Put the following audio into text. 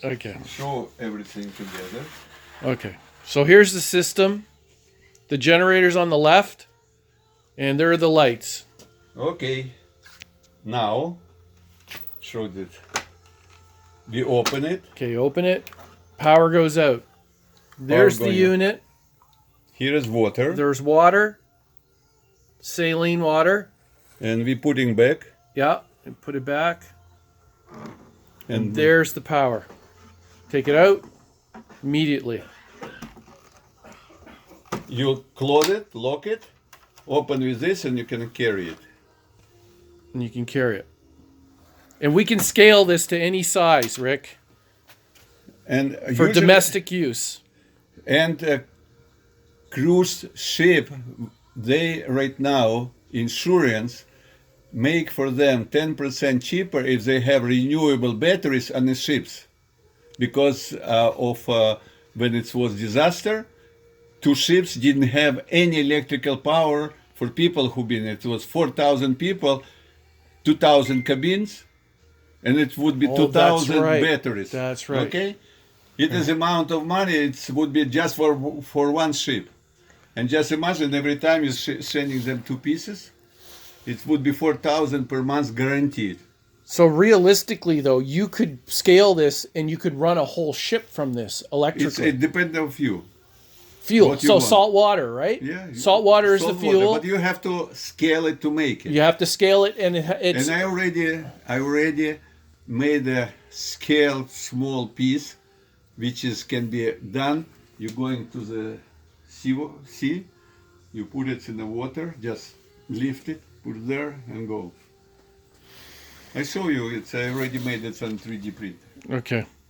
Okay. show everything together. Okay. So here's the system. The generator's on the left, and there are the lights. Okay. Now, show that. We open it. Okay, open it. Power goes out. There's the going out. unit. Here is water. There's water. Saline water. And we putting back. Yeah, and put it back. And There's the power. Take it out immediately. you close it, lock it, open with this, and you can carry it. And you can carry it. And we can scale this to any size, Rick, And for usually- domestic use. And cruise ship, they right now insurance make for them 10% cheaper if they have renewable batteries on the ships, because of when it was disaster, 2 ships didn't have any electrical power for people who been. It was 4,000 people, 2,000 cabins, and it would be Oh, 2,000 that's right. batteries. That's right. Okay, it is amount of money. It would be just for one ship, and just imagine every time you're sending them 2 pieces, it would be 4,000 per month guaranteed. So realistically, though, you could scale this and you could run a whole ship from this electrically. It depends on you. Fuel. what you So want. salt water, right? Yeah, Salt water is the salt water, fuel. but you have to scale it to make it. You have to scale it, and it's And I already made a scaled small piece, which can be done. You're going to the sea, you put it in the water, just lift it, put it there, and go. I show you. I already made it on 3D print. okay.